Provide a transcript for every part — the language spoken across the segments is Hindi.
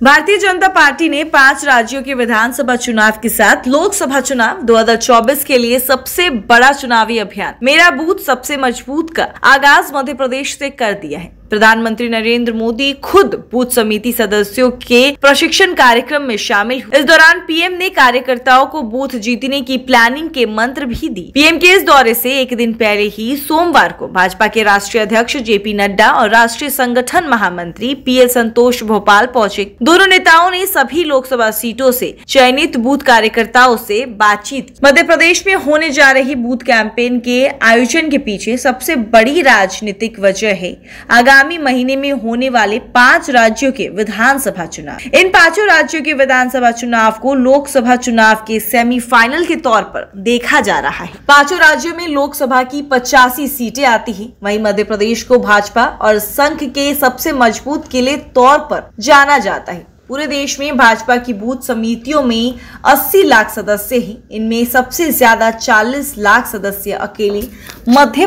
भारतीय जनता पार्टी ने 5 राज्यों के विधानसभा चुनाव के साथ लोकसभा चुनाव 2024 के लिए सबसे बड़ा चुनावी अभियान मेरा बूथ सबसे मजबूत का आगाज मध्य प्रदेश से कर दिया है। प्रधानमंत्री नरेंद्र मोदी खुद बूथ समिति सदस्यों के प्रशिक्षण कार्यक्रम में शामिल हुए। इस दौरान पीएम ने कार्यकर्ताओं को बूथ जीतने की प्लानिंग के मंत्र भी दी। पीएम के इस दौरे से एक दिन पहले ही सोमवार को भाजपा के राष्ट्रीय अध्यक्ष जेपी नड्डा और राष्ट्रीय संगठन महामंत्री पीएल संतोष भोपाल पहुंचे। दोनों नेताओं ने सभी लोकसभा सीटों से चयनित बूथ कार्यकर्ताओं से बातचीत। मध्य प्रदेश में होने जा रही बूथ कैंपेन के आयोजन के पीछे सबसे बड़ी राजनीतिक वजह है आगामी महीने में होने वाले 5 राज्यों के विधानसभा चुनाव। इन 5 राज्यों के विधानसभा चुनाव को लोकसभा चुनाव के सेमीफाइनल के तौर पर देखा जा रहा है। 5 राज्यों में लोकसभा की 85 सीटें आती हैं। वहीं मध्य प्रदेश को भाजपा और संघ के सबसे मजबूत किले तौर पर जाना जाता है। पूरे देश में भाजपा की बूथ समितियों में 80 लाख सदस्य हैं। इनमें सबसे ज्यादा 40 लाख सदस्य अकेले मध्य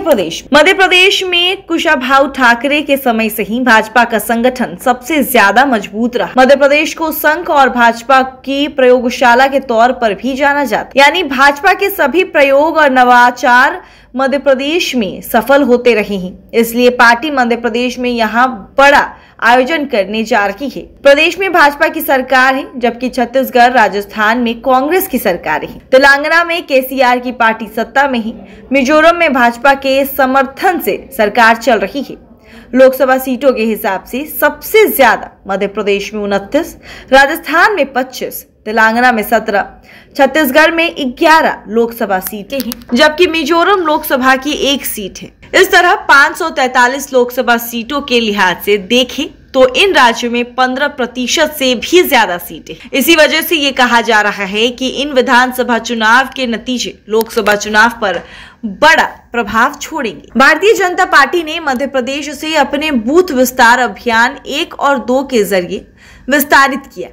प्रदेश में कुशाभाऊ ठाकरे के समय से ही भाजपा का संगठन सबसे ज्यादा मजबूत रहा। मध्य प्रदेश को संघ और भाजपा की प्रयोगशाला के तौर पर भी जाना जाता है, यानी भाजपा के सभी प्रयोग और नवाचार मध्य प्रदेश में सफल होते रहे हैं। इसलिए पार्टी मध्य प्रदेश में यहाँ बड़ा आयोजन करने जा रही है। प्रदेश में भाजपा की सरकार है, जबकि छत्तीसगढ़ राजस्थान में कांग्रेस की सरकार है। तेलंगाना में केसीआर की पार्टी सत्ता में है। मिजोरम में भाजपा के समर्थन से सरकार चल रही है। लोकसभा सीटों के हिसाब से सबसे ज्यादा मध्य प्रदेश में 29, राजस्थान में 25, तेलंगाना में 17, छत्तीसगढ़ में 11 लोकसभा सीटें हैं, जबकि मिजोरम लोकसभा की 1 सीट है। इस तरह 543 लोकसभा सीटों के लिहाज से देखें तो इन राज्यों में 15% से भी ज्यादा सीटें। इसी वजह से ये कहा जा रहा है कि इन विधानसभा चुनाव के नतीजे लोकसभा चुनाव पर बड़ा प्रभाव छोड़ेंगे। भारतीय जनता पार्टी ने मध्य प्रदेश से अपने बूथ विस्तार अभियान 1 और 2 के जरिए विस्तारित किया।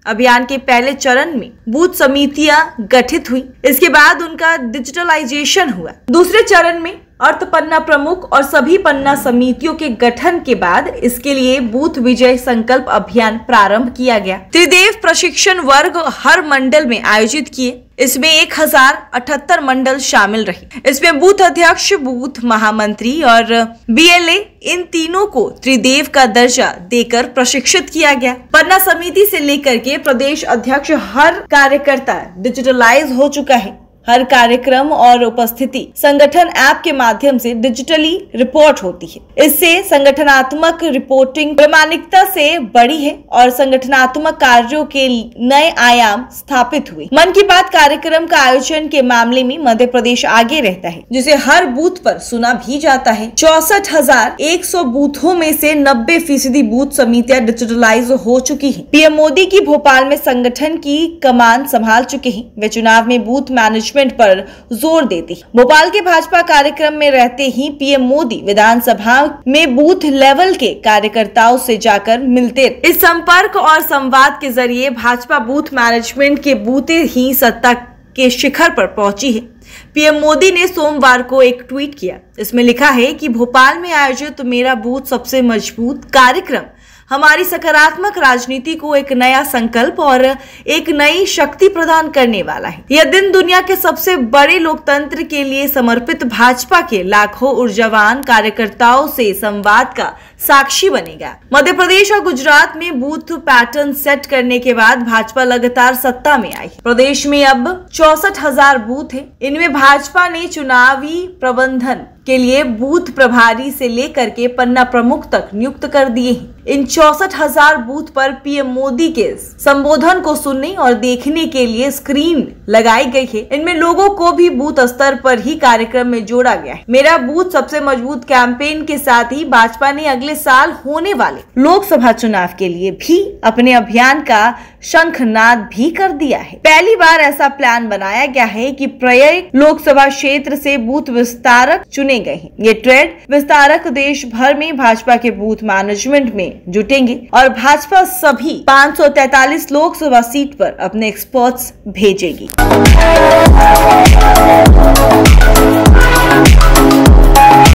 अभियान के पहले चरण में बूथ समितियां गठित हुई। इसके बाद उनका डिजिटलाइजेशन हुआ। दूसरे चरण में अर्थ पन्ना प्रमुख और सभी पन्ना समितियों के गठन के बाद इसके लिए बूथ विजय संकल्प अभियान प्रारंभ किया गया। त्रिदेव प्रशिक्षण वर्ग हर मंडल में आयोजित किए। इसमें 1078 मंडल शामिल रहे। इसमें बूथ अध्यक्ष, बूथ महामंत्री और बीएलए इन तीनों को त्रिदेव का दर्जा देकर प्रशिक्षित किया गया। पन्ना समिति से लेकर के प्रदेश अध्यक्ष हर कार्यकर्ता डिजिटलाइज हो चुका है। हर कार्यक्रम और उपस्थिति संगठन ऐप के माध्यम से डिजिटली रिपोर्ट होती है। इससे संगठनात्मक रिपोर्टिंग प्रामाणिकता से बढ़ी है और संगठनात्मक कार्यों के नए आयाम स्थापित हुए। मन की बात कार्यक्रम का आयोजन के मामले में मध्य प्रदेश आगे रहता है, जिसे हर बूथ पर सुना भी जाता है। 64,100 बूथों में से 90% बूथ समितियां डिजिटलाइज हो चुकी है। पीएम मोदी की भोपाल में संगठन की कमान संभाल चुके हैं। वे चुनाव में बूथ मैनेजमेंट पर जोर देती है। भोपाल के भाजपा कार्यक्रम में रहते ही पीएम मोदी विधानसभा में बूथ लेवल के कार्यकर्ताओं से जाकर मिलते। इस संपर्क और संवाद के जरिए भाजपा बूथ मैनेजमेंट के बूते ही सत्ता के शिखर पर पहुंची है। पीएम मोदी ने सोमवार को एक ट्वीट किया। इसमें लिखा है कि भोपाल में आयोजित मेरा बूथ सबसे मजबूत कार्यक्रम हमारी सकारात्मक राजनीति को एक नया संकल्प और एक नई शक्ति प्रदान करने वाला है। यह दिन दुनिया के सबसे बड़े लोकतंत्र के लिए समर्पित भाजपा के लाखों ऊर्जावान कार्यकर्ताओं से संवाद का साक्षी बनेगा। मध्य प्रदेश और गुजरात में बूथ पैटर्न सेट करने के बाद भाजपा लगातार सत्ता में आई। प्रदेश में अब 64,000 बूथ हैं। इनमें भाजपा ने चुनावी प्रबंधन के लिए बूथ प्रभारी से लेकर के पन्ना प्रमुख तक नियुक्त कर दिए हैं। इन 64,000 बूथ पर पीएम मोदी के संबोधन को सुनने और देखने के लिए स्क्रीन लगाई गई है। इनमें लोगों को भी बूथ स्तर पर ही कार्यक्रम में जोड़ा गया है। मेरा बूथ सबसे मजबूत कैंपेन के साथ ही भाजपा ने अगले साल होने वाले लोकसभा चुनाव के लिए भी अपने अभियान का शंखनाद भी कर दिया है। पहली बार ऐसा प्लान बनाया गया है कि प्रत्येक लोकसभा क्षेत्र से बूथ विस्तारक चुने गए हैं। ये ट्रेड विस्तारक देश भर में भाजपा के बूथ मैनेजमेंट में जुटेंगे और भाजपा सभी 543 लोकसभा सीट पर अपने एक्सपर्ट्स भेजेगी।